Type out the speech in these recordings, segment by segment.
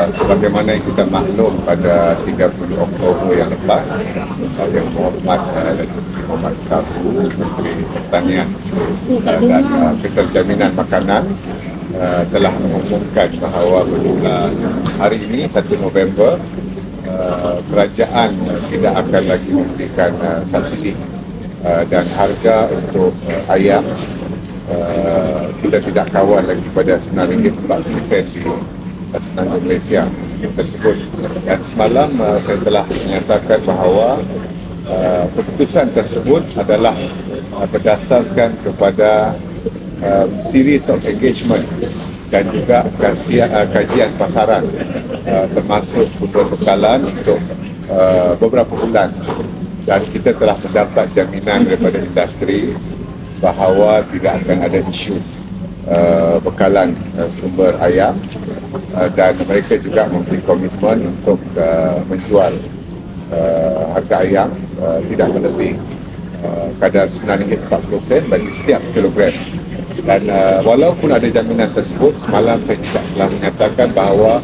Sebagaimana yang kita maklum pada 30 Oktober yang lepas, Yang Berhormat Datuk Seri Mohamad Sabu, Menteri Pertanian dan Keterjaminan Makanan telah mengumumkan bahawa bermula hari ini 1 November kerajaan tidak akan lagi memberikan subsidi dan harga untuk ayam kita tidak kawal lagi pada RM9.40 di Semenanjung Malaysia tersebut. Dan semalam saya telah menyatakan bahawa keputusan tersebut adalah berdasarkan kepada series of engagement dan juga kajian pasaran termasuk sumber bekalan untuk beberapa bulan, dan kita telah mendapat jaminan daripada industri bahawa tidak akan ada isu bekalan sumber ayam, dan mereka juga memberi komitmen untuk menjual harga ayam tidak melebihi kadar RM9.40 bagi setiap kilogram. Dan walaupun ada jaminan tersebut, semalam saya juga telah menyatakan bahawa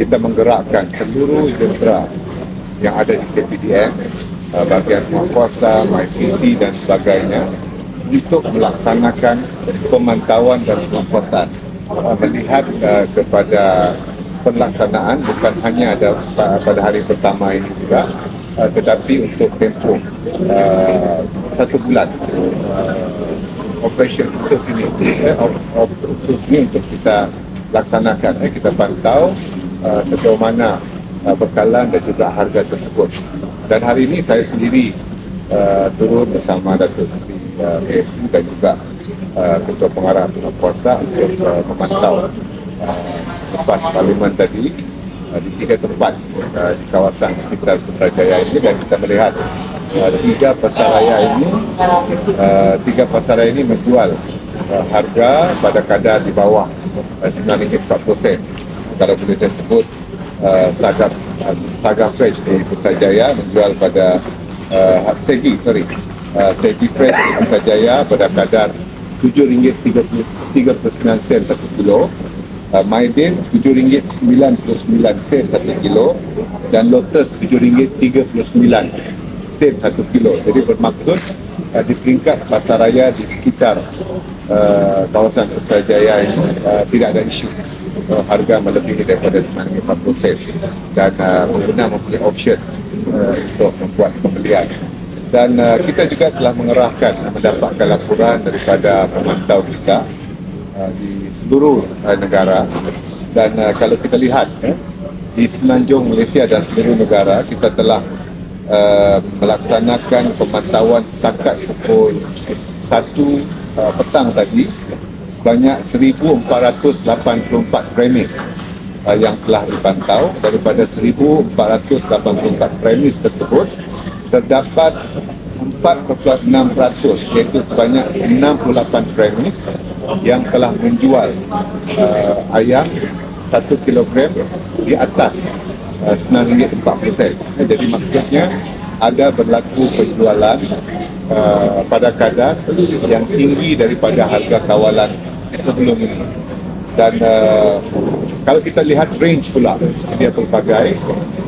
kita menggerakkan seluruh jentera yang ada di KPDM, bahagian penguatkuasa, MyCC dan sebagainya untuk melaksanakan pemantauan dan penguatkuasaan, melihat kepada pelaksanaan bukan hanya ada pada hari pertama ini juga, tetapi untuk tempoh 1 bulan operation khusus ini untuk kita laksanakan. Kita pantau sejauh mana bekalan dan juga harga tersebut. Dan hari ini saya sendiri turun bersama Datuk Seri KSU dan juga Ketua Pengarah Penguatkuasa untuk memantau lepas Parlimen tadi di 3 tempat di kawasan sekitar Putrajaya ini, dan kita melihat tiga pasaraya ini menjual harga pada kadar di bawah RM9.40. Kalau boleh saya sebut, Saga Fresh di Putrajaya menjual pada Segi Fresh di Putrajaya pada kadar RM7.39 1 kilo, Maidin RM7.99 1 kilo, dan Lotus RM7.39 1 kilo. Jadi bermaksud di peringkat pasaraya di sekitar kawasan Putrajaya ini tidak ada isu harga melebihi daripada RM9.40, dan pengguna mempunyai option untuk membuat pembelian. Dan kita juga telah mendapatkan laporan daripada pemantau kita di seluruh negara, dan kalau kita lihat di Semenanjung Malaysia dan seluruh negara, kita telah melaksanakan pemantauan setakat pukul 1 petang tadi sebanyak 1,484 premis yang telah dipantau. Daripada 1,484 premis tersebut, terdapat 4,6%, iaitu sebanyak 68 premis yang telah menjual ayam 1 kilogram di atas RM9.40. Jadi maksudnya ada berlaku penjualan pada kadar yang tinggi daripada harga kawalan sebelum ini. Dan kalau kita lihat range pula, dia pelbagai.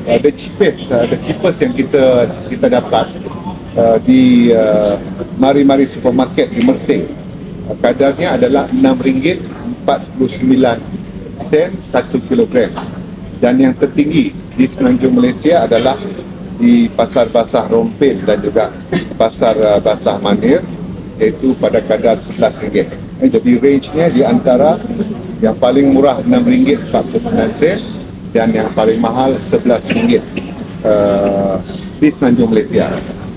The cheapest yang kita dapat di Mari-Mari Supermarket di Mersing, kadarnya adalah RM6.49 1 kilogram. Dan yang tertinggi di Semenanjung Malaysia adalah di Pasar Basah Rompin dan juga Pasar Basah Manir, iaitu pada kadar RM11. Jadi range-nya di antara yang paling murah RM6.49 dan yang paling mahal RM11 di Semenanjung Malaysia.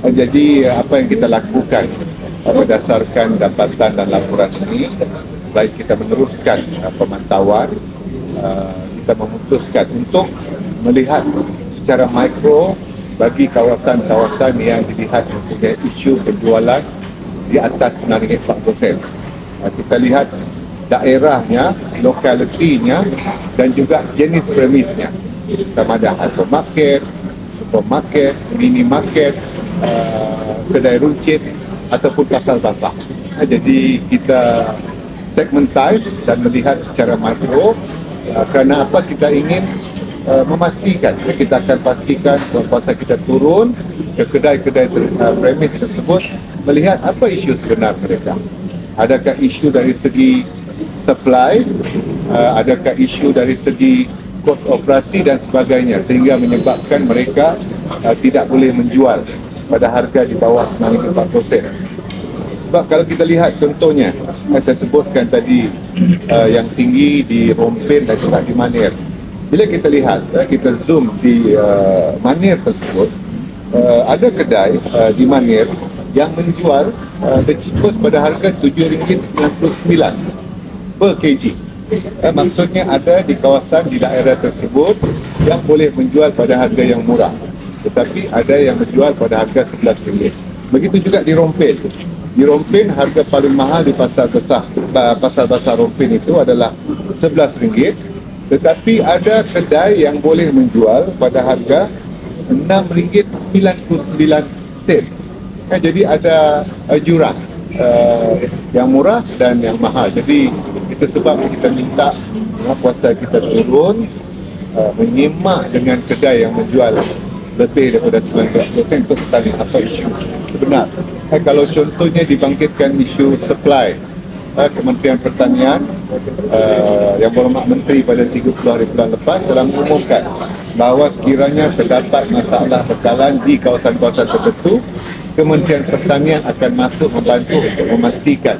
Jadi apa yang kita lakukan berdasarkan dapatan dan laporan ini, selain kita meneruskan pemantauan, kita memutuskan untuk melihat secara mikro bagi kawasan-kawasan yang dilihat mempunyai isu penjualan di atas RM9.40. Kita lihat daerahnya, lokalitinya, dan juga jenis premisnya, sama ada hypermarket, supermarket, minimarket, kedai runcit ataupun pasar basah. Jadi kita segmentize dan melihat secara makro Kerana apa? Kita ingin memastikan, kita akan pastikan kuasa kita turun ke kedai-kedai premis tersebut, melihat apa isu sebenar mereka. Adakah isu dari segi supply, adakah isu dari segi kos operasi dan sebagainya, sehingga menyebabkan mereka tidak boleh menjual pada harga di bawah 94%. Sebab kalau kita lihat contohnya, saya sebutkan tadi yang tinggi di Rompin dan juga di Manir. Bila kita lihat, kita zoom di Manir tersebut, ada kedai di Manir yang menjual the cheapest pada harga RM7.99 per kg. Maksudnya ada di kawasan di daerah tersebut yang boleh menjual pada harga yang murah, tetapi ada yang menjual pada harga RM11. Begitu juga di Rompin. Di Rompin harga paling mahal di pasar basah Rompin itu adalah RM11, tetapi ada kedai yang boleh menjual pada harga RM6.99. Jadi ada jurang yang murah dan yang mahal. Jadi itu sebab kita minta kuasa kita turun, menyimak dengan kedai yang menjual lebih daripada 90% untuk tanya apa isu sebenar. Kalau contohnya dibangkitkan isu supply, Kementerian Pertanian yang berhormat Menteri pada 30 hari bulan lepas telah mengumumkan bahawa sekiranya terdapat masalah bekalan di kawasan-kawasan tertentu, Kementerian Pertanian akan masuk membantu untuk memastikan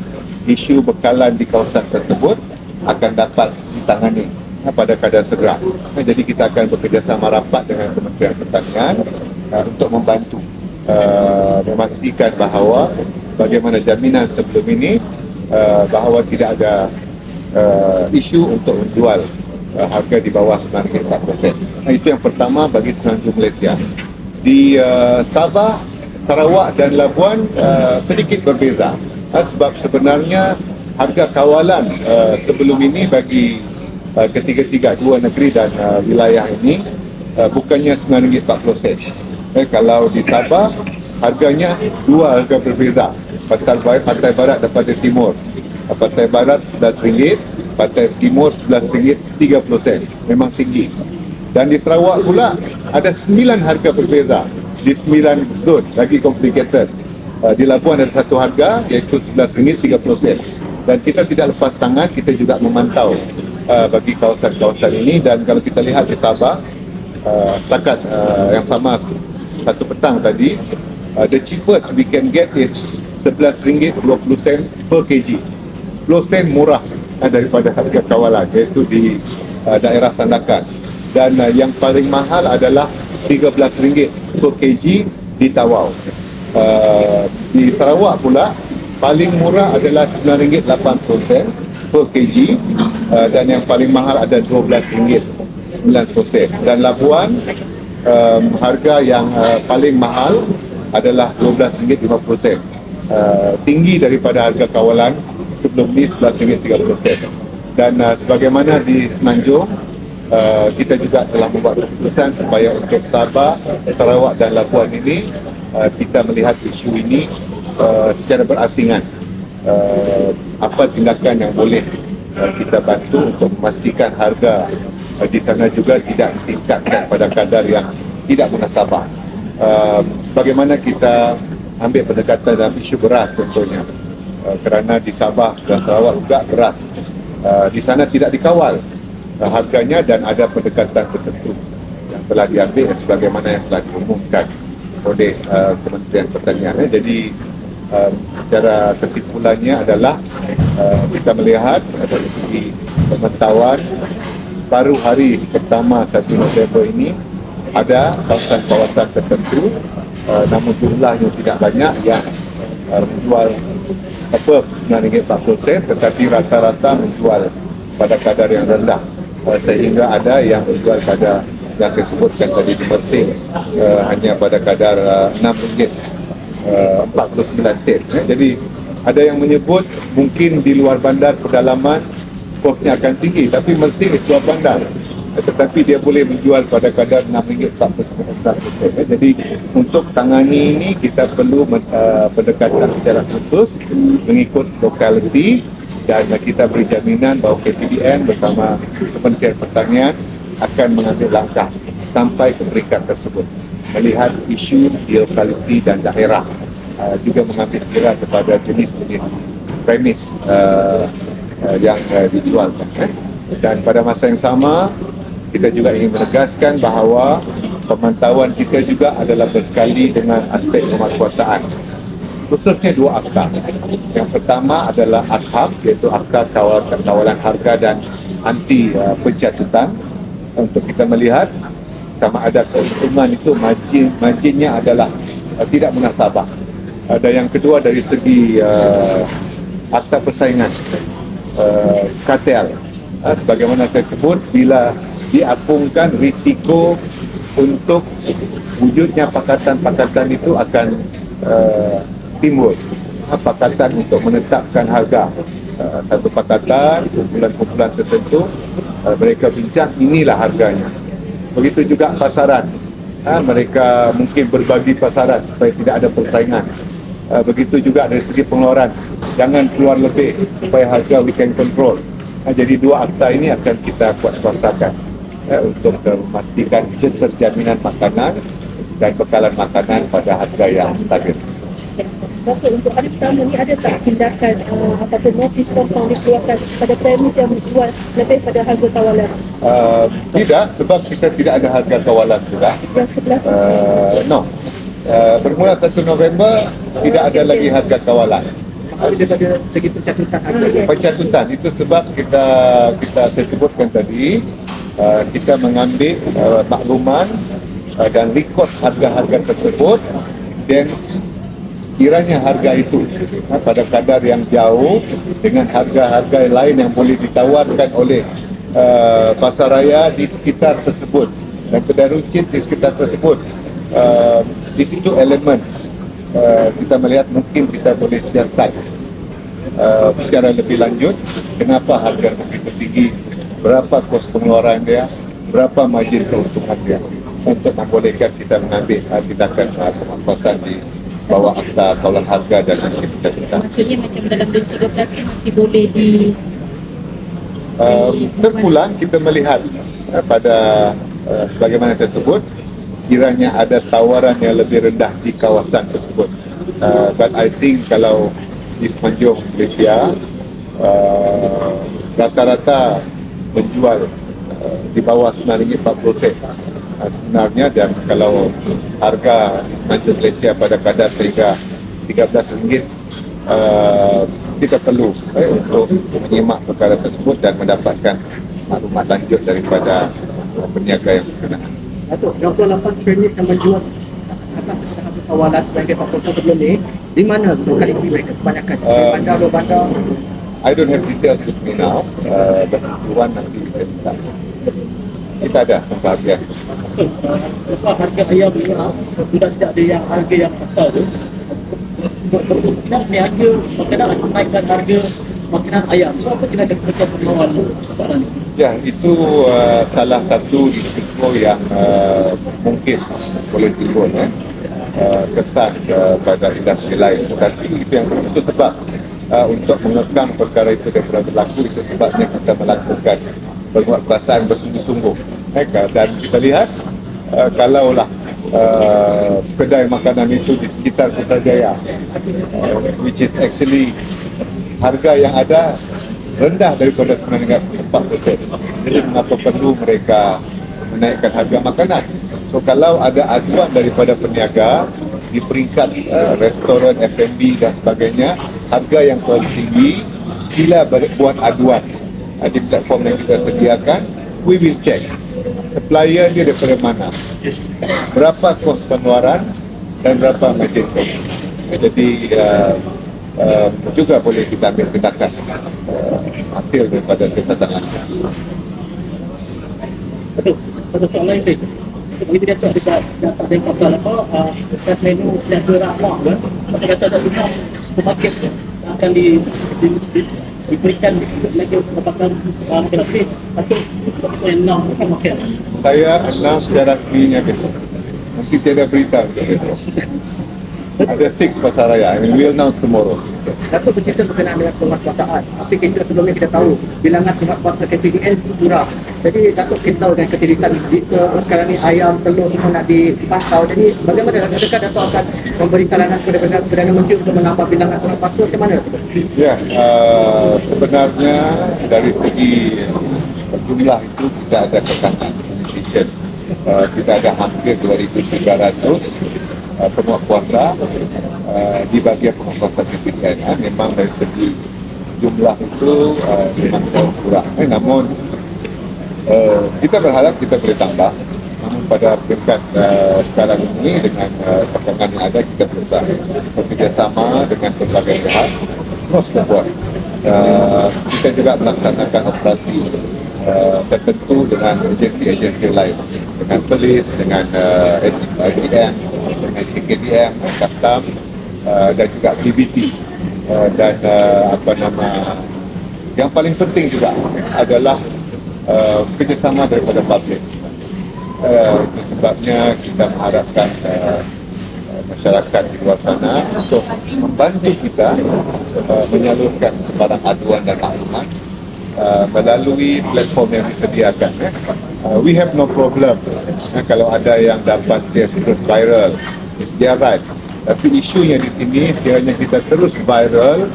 isu bekalan di kawasan tersebut akan dapat ditangani pada kadar segera. Jadi kita akan bekerjasama rapat dengan Kementerian Pertanian untuk membantu memastikan bahawa sebagaimana jaminan sebelum ini, bahawa tidak ada isu untuk menjual harga di bawah RM9.4. Itu yang pertama bagi Semenanjung Malaysia. Di Sabah, Sarawak dan Labuan sedikit berbeza, sebab sebenarnya harga kawalan sebelum ini bagi ketiga-tiga dua negeri dan wilayah ini bukannya RM9.40. Kalau di Sabah harganya dua harga berbeza, Pantai Barat dan Pantai Timur. Pantai Barat RM11, Pantai Timur RM11.30, memang tinggi. Dan di Sarawak pula ada 9 harga berbeza di 9 zon, lagi complicated. Di Labuan ada satu harga iaitu RM11.30. Dan kita tidak lepas tangan, kita juga memantau bagi kawasan-kawasan ini. Dan kalau kita lihat di Sabah, setakat yang sama satu petang tadi, the cheapest we can get is RM11.20 per kg, 10 sen murah daripada harga kawalan, iaitu di daerah Sandakan. Dan yang paling mahal adalah RM13 per kg di Tawau. Di Sarawak pula paling murah adalah RM9.80 per kg, dan yang paling mahal ada RM12.90. Dan Labuan, harga yang paling mahal adalah RM12.50, tinggi daripada harga kawalan sebelum ni RM11.30. Dan sebagaimana di Semenanjung, kita juga telah membuat keputusan supaya untuk Sabah, Sarawak dan Labuan ini kita melihat isu ini secara berasingan. Apa tindakan yang boleh kita bantu untuk memastikan harga di sana juga tidak ditingkatkan pada kadar yang tidak munasabah. Sebagaimana kita ambil pendekatan dalam isu beras contohnya, kerana di Sabah dan Sarawak juga beras di sana tidak dikawal harganya, dan ada pendekatan tertentu yang telah diambil sebagaimana yang telah diumumkan oleh Kementerian Pertanian. Jadi secara kesimpulannya adalah kita melihat dari segi pemantauan separuh hari pertama 1 November ini ada kawasan-kawasan tertentu, namun jumlahnya tidak banyak, yang menjual above RM9.40, tetapi rata-rata menjual pada kadar yang rendah, sehingga ada yang menjual pada yang saya sebutkan tadi di Mersing hanya pada kadar RM6.49. Jadi ada yang menyebut mungkin di luar bandar pedalaman kosnya akan tinggi, tapi Mersing di luar bandar, tetapi dia boleh menjual pada kadar RM6.49. Jadi untuk tangani ini kita perlu pendekatan secara khusus mengikut lokaliti, dan kita beri jaminan bahawa KPDN bersama Kementerian Pertanian akan mengambil langkah sampai ke peringkat tersebut, melihat isu di lokaliti dan daerah, juga mengambil kira kepada jenis-jenis premis yang dijualkan. Dan pada masa yang sama, kita juga ingin menegaskan bahawa pemantauan kita juga adalah bersekali dengan aspek pemerkuasaan, khususnya dua akta. Yang pertama adalah AKHAM, iaitu Akta Kawalan Harga dan Anti Pencatutan, untuk kita melihat sama ada keuntungan itu marginnya adalah tidak munasabah. Dan yang kedua dari segi akta persaingan, kartel, sebagaimana saya sebut, bila diapungkan risiko untuk wujudnya pakatan-pakatan itu akan timbul. Pakatan untuk menetapkan harga satu pakatan, kumpulan-kumpulan tertentu, mereka bincang inilah harganya. Begitu juga pasaran, mereka mungkin berbagi pasaran supaya tidak ada persaingan. Begitu juga dari segi pengeluaran, jangan keluar lebih supaya harga we can control. Jadi dua akta ini akan kita kuatkuasakan untuk memastikan keterjaminan makanan dan bekalan makanan pada harga yang stabil. Okey, untuk hari pertama ni ada tak tindakan ataupun notis confirm dikeluarkan pada premis yang menjual lebih pada harga kawalan? Tidak, sebab kita tidak ada harga kawalan sudah. Yang 11? No. Bermula 1 November tidak ada lagi harga kawalan. Daripada segi pencatutan harga. Pencatutan itu sebab saya sebutkan tadi, kita mengambil makluman dan rekod harga-harga tersebut, dan kiranya harga itu pada kadar yang jauh dengan harga-harga lain yang boleh ditawarkan oleh pasar raya di sekitar tersebut dan kedai runcit di sekitar tersebut, di situ elemen kita melihat mungkin kita boleh siasat secara lebih lanjut kenapa harga segitu tinggi, berapa kos pengeluaran dia, berapa margin keuntungan dia, untuk membolehkan kita mengambil tindakan pemapasan di bawah akta kawalan harga dan anti pencatutan. Maksudnya macam dalam range 13 tu masih boleh terpulang kita melihat pada sebagaimana saya sebut, sekiranya ada tawaran yang lebih rendah di kawasan tersebut. But I think kalau di semenanjung Malaysia rata-rata menjual di bawah RM9.40 sebenarnya, dan kalau harga di semenanjung Malaysia pada kadar sehingga RM13, kita perlu untuk menyimak perkara tersebut dan mendapatkan maklumat lanjut daripada peniaga yang berkenaan. Datuk, 28 premis yang menjual atas harga kawalan sebagai 40 sebelum ni, di mana lokaliti mereka kebanyakan? Di bandar. I don't have details with me now, but tuan nanti kita minta. Kita ada pembahagian. Sebab harga ayam ni sudah tidak ada yang harga yang asal tu. Kemungkinan peniaga makanan akan menaikkan harga makanan ayam. So apa tindakan Kementerian Pertanian soalan ni? Ya, itu salah satu risiko yang mungkin boleh timbul kesan pada industri lain. Tetapi itu yang itu sebab untuk mengekang perkara itu daripada berlaku, itu sebabnya kita melakukan penguatkuasaan bersungguh-sungguh. Dan kita lihat kalaulah kedai makanan itu di sekitar Putrajaya, which is actually harga yang ada rendah daripada RM9.40. Jadi mengapa perlu mereka menaikkan harga makanan? So kalau ada aduan daripada peniaga di peringkat restoran, F&B dan sebagainya, harga yang terlalu tinggi, sila buat aduan di platform yang kita sediakan. We will check supplier dia daripada mana, berapa kos pengeluaran dan berapa margin call. Jadi juga boleh kita ambil tindakan hasil daripada siasatan langkah. Betul. Satu soalan lagi. Begitu dia tak ada pasal apa kat menu peniaga ramah kan. Kata satu supermarket akan diberikan lagi pendapatan gratis atau enam supermarket. Saya enam secara resminya besok. Mungkin tiada berita untuk besok. Ada 6 pasaraya, and we will know tomorrow. Datuk bercerita berkenaan dengan penguatkuasaan. Tapi kita sebelumnya kita tahu bilangan penguatkuasa KPDN kurang. Jadi Datuk kita tahu dengan ketirisan diesel sekarang ni ayam, telur semua nak dipantau. Jadi bagaimana adakah Datuk akan memberi saranan kepada Perdana Menteri untuk menambah bilangan penguatkuasa macam mana? Ya, sebenarnya dari segi jumlah itu kita ada kekangan limitation. Kita ada hampir 2,300 penguatkuasa di bahagian penguatkuasa KPDN. Memang dari segi jumlah itu memang kurang. Namun kita berharap kita boleh tambah. Namun pada peringkat sekarang ini dengan tekangan yang ada, kita berusaha bekerjasama dengan pelbagai pihak terus membuat. Kita juga melaksanakan operasi tertentu dengan agensi-agensi lain, dengan polis, dengan SDM, dengan KKDM, Custom, dan juga PBT, dan yang paling penting juga adalah kerjasama daripada publik. Itu sebabnya kita mengharapkan masyarakat di luar sana untuk membantu kita menyalurkan sebarang aduan dan maklumat melalui platform yang disediakan. We have no problem kalau ada yang dapat terus viral, it's their right. Tapi isunya di sini, sekiranya kita terus viral,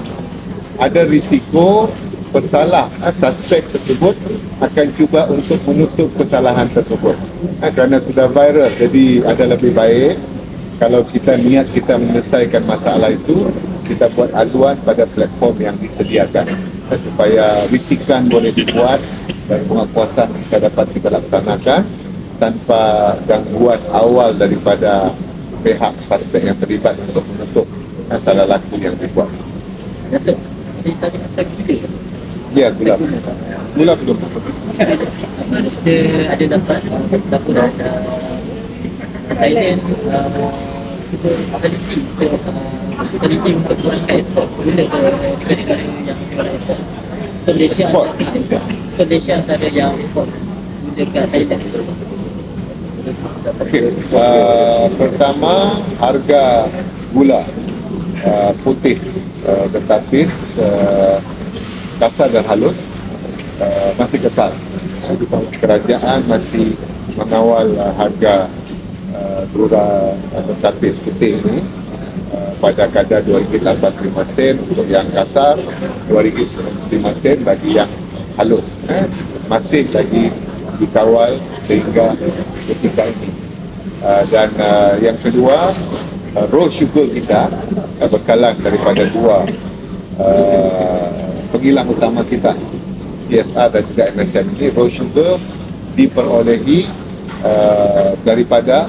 ada risiko pesalah suspek tersebut akan cuba untuk menutup kesalahan tersebut. Kerana sudah viral, jadi ada lebih baik kalau kita niat kita menyelesaikan masalah itu, kita buat aduan pada platform yang disediakan supaya risikan boleh dibuat dan penguatkuasaan kita dapat kita laksanakan tanpa gangguan awal daripada pihak suspek yang terlibat untuk menutup salah laku yang dibuat. Datuk, saya tadi pasal gula. Ya, gula belum. Kita ada dapat dapur raja Thailand teliti untuk kurangkan ekspor gula ke negara-negara yang jual ekspor. So Malaysia antara yang import gula ke Thailand. Okey, pertama harga gula putih bertapis kasar dan halus masih kekal. Kerajaan masih mengawal harga gula bertapis putih ini pada kadar RM2.85 untuk yang kasar, RM2.95 bagi yang halus. Masih lagi dikawal sehingga ketika ini. Dan yang kedua, raw sugar kita bekalan daripada dua penghilang utama kita, CSR dan juga MSM ini, raw sugar diperolehi daripada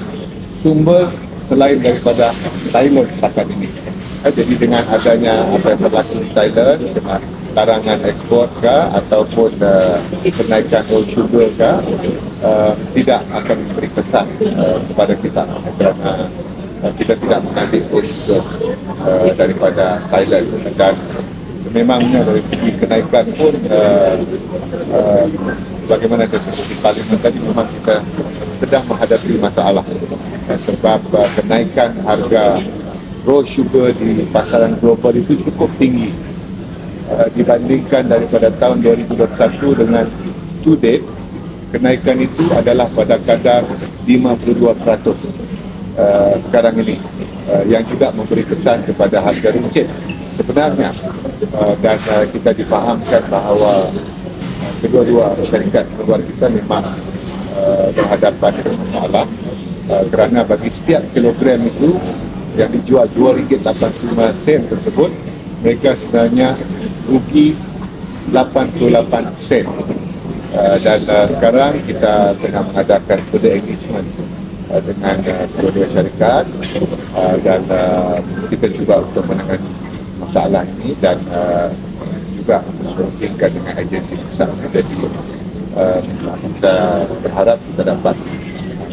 sumber selain daripada Thailand setakat ini. Jadi dengan adanya apa yang berlaku di Thailand, dengan larangan ekspor ataupun kenaikan raw sugar tidak akan memberi kesan kepada kita, kerana kita tidak mengambil raw sugar daripada Thailand. Dan sememangnya dari segi kenaikan pun sebagaimana saya sebut di parlimen tadi, memang kita sedang menghadapi masalah sebab kenaikan harga raw sugar di pasaran global itu cukup tinggi dibandingkan daripada tahun 2021 dengan to date. Kenaikan itu adalah pada kadar 52% sekarang ini, yang tidak memberi kesan kepada harga runcit sebenarnya. Dan kita difahamkan bahawa kedua-dua syarikat luar kita memang berhadapan dengan masalah kerana bagi setiap kilogram itu yang dijual RM2.85 tersebut, mereka sebenarnya rugi 88 sen. Dan sekarang kita tengah mengadakan further engagement dengan kedua-dua syarikat dan kita cuba untuk menangani masalah ini dan juga berhubungkan dengan agensi pusat. Jadi kita berharap kita dapat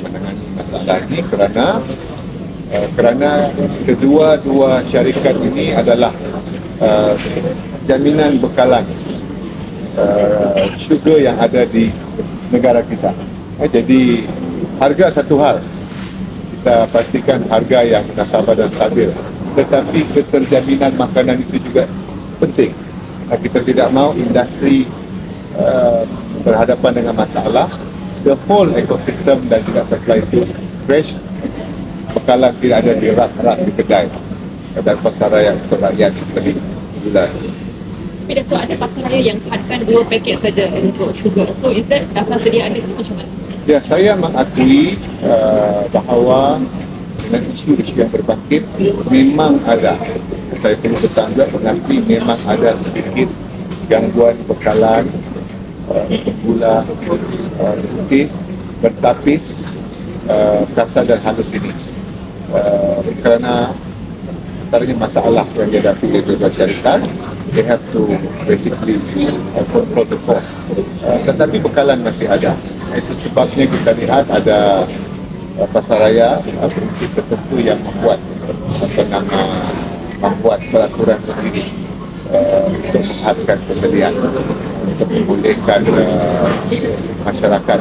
menangani masalah ini kerana kedua-dua syarikat ini adalah jaminan bekalan sugar yang ada di negara kita. Jadi harga satu hal, kita pastikan harga yang munasabah dan stabil. Tetapi keterjaminan makanan itu juga penting. Kita tidak mahu industri berhadapan dengan masalah. The whole ekosistem dan juga supply itu crash, bekalan tidak ada di rak-rak di kedai dan pasaraya untuk rakyat beli gula. Tapi Dato' ada pasaraya yang hadkan 2 paket saja untuk sugar. So is that rasa sedia ada tu macam mana? Ya, saya mengakui bahawa dengan isu-isu yang berbangkit memang ada. Saya perlu bertanggung mengakui memang ada sedikit gangguan bekalan untuk gula putih bertapis kasar dan halus ini kerana antaranya masalah yang dihadapi oleh beberapa syarikat. They have to basically control the cost. Tetapi bekalan masih ada. Itu sebabnya kita lihat ada pasaraya berhenti tertentu yang membuat membuat peraturan sendiri untuk menghadkan pembelian, untuk membolehkan masyarakat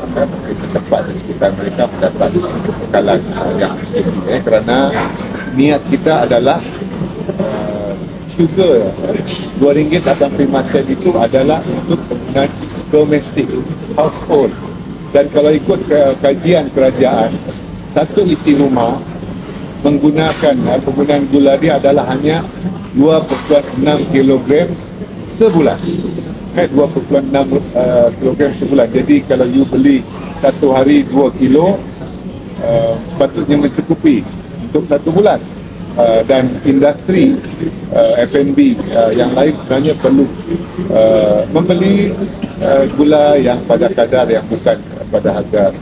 setempat di sekitar mereka mendapat bekalan yang cukup. Kerana niat kita adalah sugar RM2.85 itu adalah untuk penggunaan domestik, household. Dan kalau ikut kajian kerajaan, satu isi rumah menggunakan penggunaan gula dia adalah hanya 2.6 kg sebulan. 2.6 kg sebulan. Jadi kalau you beli satu hari 2 kilo, sepatutnya mencukupi untuk 1 bulan. Dan industri F&B yang lain sebenarnya perlu membeli gula yang pada kadar yang bukan pada harga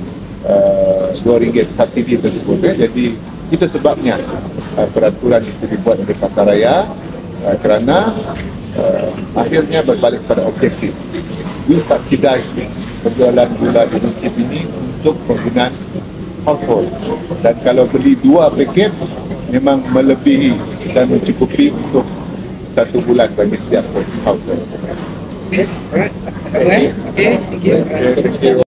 RM2 subsidi tersebut. Jadi itu sebabnya peraturan itu dibuat oleh pasaraya kerana akhirnya berbalik pada objektif. We subsidize penjualan gula di chip ini untuk penggunaan household, dan kalau beli 2 paket memang melebihi dan mencukupi untuk 1 bulan bagi setiap household. Okay, alright. Okay, thank you. Okay, thank you.